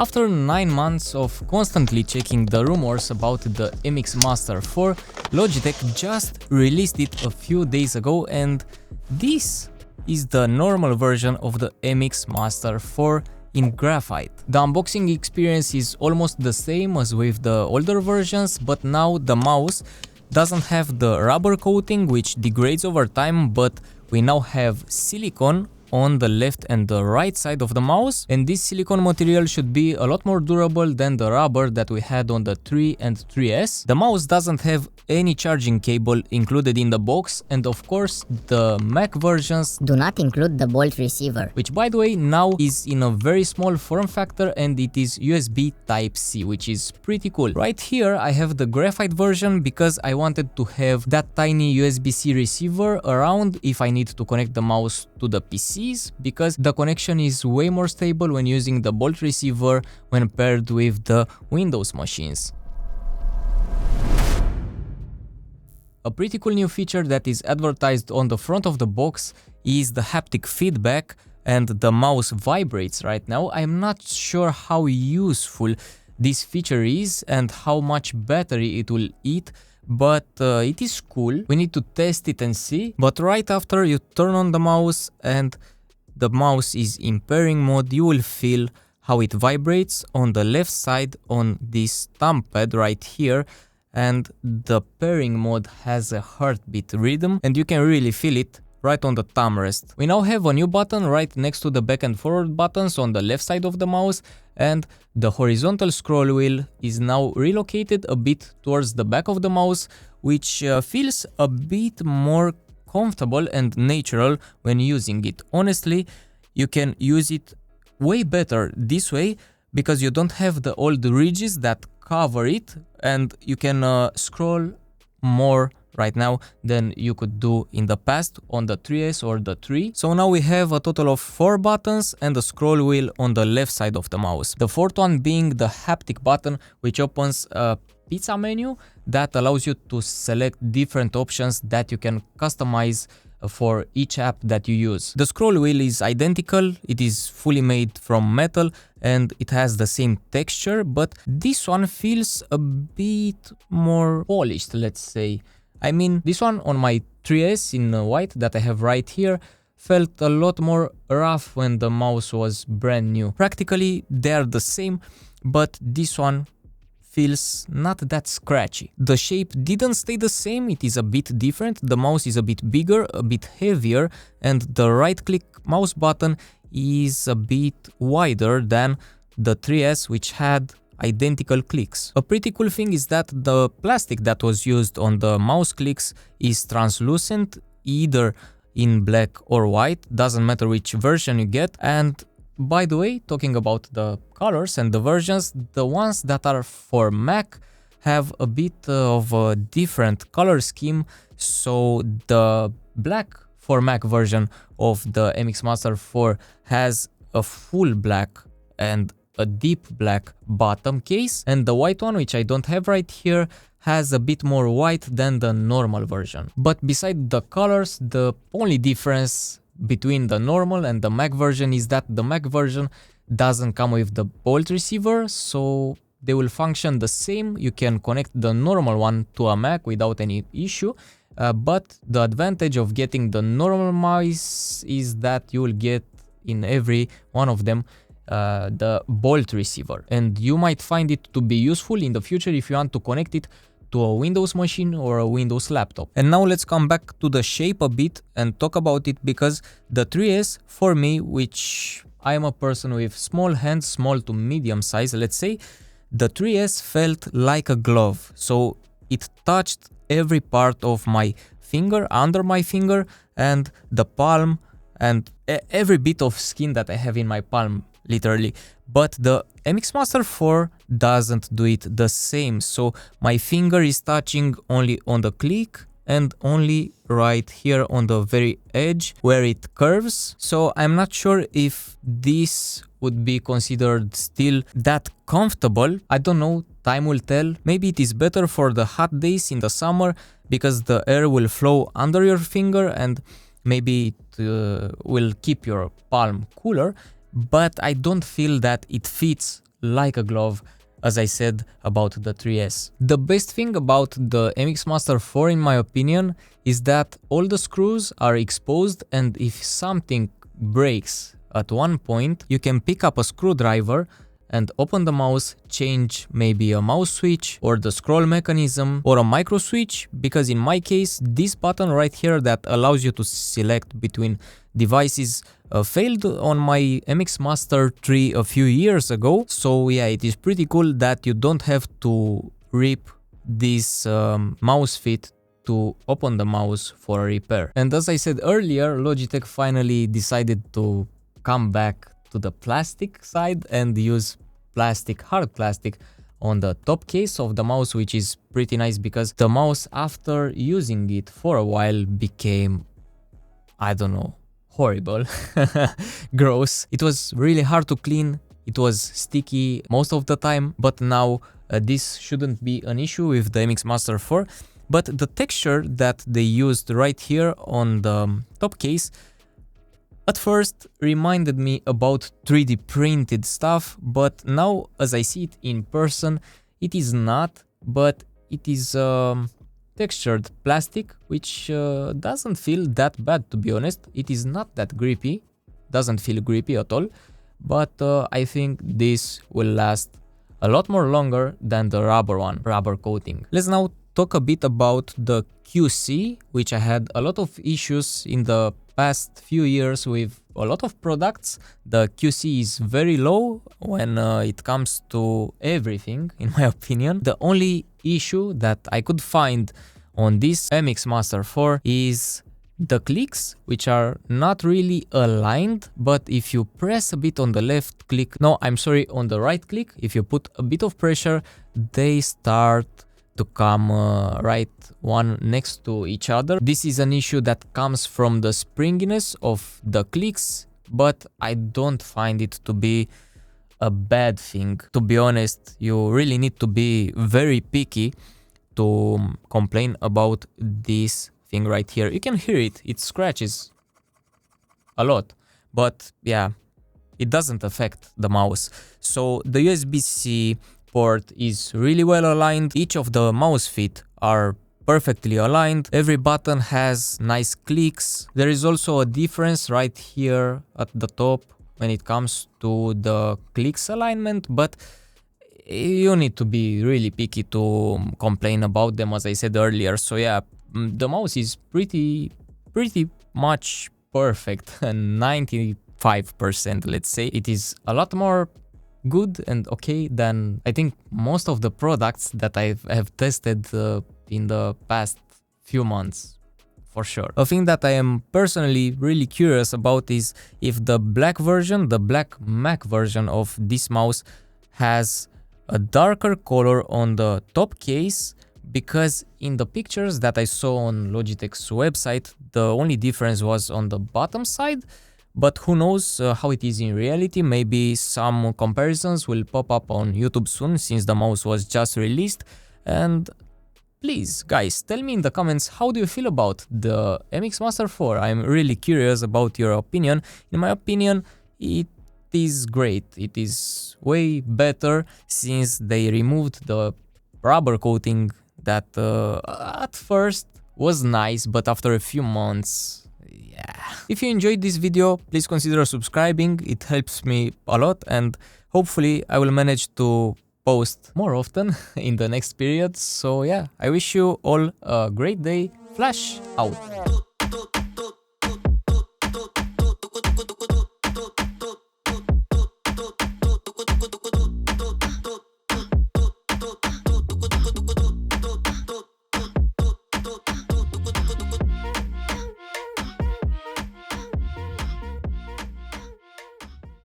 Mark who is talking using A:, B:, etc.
A: After 9 months of constantly checking the rumors about the MX Master 4, Logitech just released it a few days ago, and this is the normal version of the MX Master 4 in graphite. The unboxing experience is almost the same as with the older versions, but now the mouse doesn't have the rubber coating which degrades over time, but we now have silicone on the left and the right side of the mouse, and this silicone material should be a lot more durable than the rubber that we had on the 3 and 3S. The mouse doesn't have any charging cable included in the box, and of course the Mac versions
B: do not include the bolt receiver,
A: which by the way now is in a very small form factor and it is USB Type-C, which is pretty cool. Right here I have the graphite version because I wanted to have that tiny USB-C receiver around if I need to connect the mouse to the PC, because the connection is way more stable when using the bolt receiver when paired with the Windows machines. A pretty cool new feature that is advertised on the front of the box is the haptic feedback, and the mouse vibrates right now. I'm not sure how useful this feature is and how much battery it will eat, but it is cool. We need to test it and see. But right after you turn on the mouse and the mouse is in pairing mode, you will feel how it vibrates on the left side on this thumb pad right here, and the pairing mode has a heartbeat rhythm and you can really feel it right on the thumb rest. We now have a new button right next to the back and forward buttons on the left side of the mouse, and the horizontal scroll wheel is now relocated a bit towards the back of the mouse, which feels a bit more comfortable and natural when using it. Honestly, you can use it way better this way because you don't have the old ridges that cover it, and you can scroll more right now than you could do in the past on the 3S or the 3. So now we have a total of 4 buttons and a scroll wheel on the left side of the mouse. The fourth one being the haptic button, which opens a pizza menu that allows you to select different options that you can customize for each app that you use. The scroll wheel is identical, it is fully made from metal and it has the same texture, but this one feels a bit more polished, let's say. I mean, this one on my 3S in white that I have right here felt a lot more rough when the mouse was brand new. Practically they are the same, but this one feels not that scratchy. The shape didn't stay the same, it is a bit different. The mouse is a bit bigger, a bit heavier, and the right click mouse button is a bit wider than the 3S, which had identical clicks. A pretty cool thing is that the plastic that was used on the mouse clicks is translucent, either in black or white, doesn't matter which version you get. And by the way, talking about the colors and the versions, the ones that are for Mac have a bit of a different color scheme. So the black for Mac version of the MX Master 4 has a full black and a deep black bottom case, and the white one, which I don't have right here, has a bit more white than the normal version. But beside the colors, the only difference between the normal and the Mac version is that the Mac version doesn't come with the bolt receiver, so they will function the same. You can connect the normal one to a Mac without any issue, but the advantage of getting the normal mouse is that you will get in every one of them the bolt receiver, and you might find it to be useful in the future if you want to connect it to a Windows machine or a Windows laptop. And now let's come back to the shape a bit and talk about it, because the 3S for me, which I am a person with small hands, small to medium size, let's say, the 3S felt like a glove. So it touched every part of my finger, under my finger, and the palm, and every bit of skin that I have in my palm, literally. But the MX Master 4 doesn't do it the same, so my finger is touching only on the click and only right here on the very edge where it curves. So I'm not sure if this would be considered still that comfortable. I don't know, time will tell. Maybe it is better for the hot days in the summer because the air will flow under your finger and maybe it will keep your palm cooler. But I don't feel that it fits like a glove, as I said about the 3S. The best thing about the MX Master 4 in my opinion is that all the screws are exposed, and if something breaks at one point, you can pick up a screwdriver and open the mouse, change maybe a mouse switch or the scroll mechanism or a micro switch, because in my case this button right here that allows you to select between devices failed on my MX Master 3 a few years ago. So yeah, it is pretty cool that you don't have to rip this mouse fit to open the mouse for a repair. And as I said earlier, Logitech finally decided to come back to the plastic side and use plastic, hard plastic, on the top case of the mouse, which is pretty nice because the mouse, after using it for a while, became, I don't know, horrible, gross. It was really hard to clean, it was sticky most of the time, but now this shouldn't be an issue with the MX Master 4. But the texture that they used right here on the top case at first reminded me about 3D printed stuff, but now as I see it in person, it is not, but it is textured plastic, which doesn't feel that bad, to be honest. It is not that grippy, doesn't feel grippy at all, but I think this will last a lot more longer than the rubber coating. Let's now talk a bit about the QC, which I had a lot of issues in the past few years with a lot of products. The QC is very low when it comes to everything, in my opinion. The only issue that I could find on this MX Master 4 is the clicks, which are not really aligned, but if you press a bit on the left click, no, I'm sorry, on the right click, if you put a bit of pressure, they start to come right one next to each other. This is an issue that comes from the springiness of the clicks, but I don't find it to be a bad thing. To be honest, you really need to be very picky to complain about this thing right here. You can hear it, it scratches a lot, but yeah, it doesn't affect the mouse. So the USB-C port is really well aligned. Each of the mouse feet are perfectly aligned. Every button has nice clicks. There is also a difference right here at the top when it comes to the clicks alignment, but you need to be really picky to complain about them, as I said earlier. So yeah, the mouse is pretty much perfect, 95%, let's say. It is a lot more good and okay than I think most of the products that I have tested in the past few months, for sure. A thing that I am personally really curious about is if the black version, the black Mac version of this mouse, has a darker color on the top case, because in the pictures that I saw on Logitech's website, the only difference was on the bottom side. But who knows how it is in reality. Maybe some comparisons will pop up on YouTube soon, since the mouse was just released. And please, guys, tell me in the comments, how do you feel about the MX Master 4? I'm really curious about your opinion. In my opinion, it is great. It is way better since they removed the rubber coating that at first was nice, but after a few months, yeah. If you enjoyed this video, please consider subscribing. It helps me a lot, and hopefully I will manage to post more often in the next period. So yeah, I wish you all a great day. Flash out.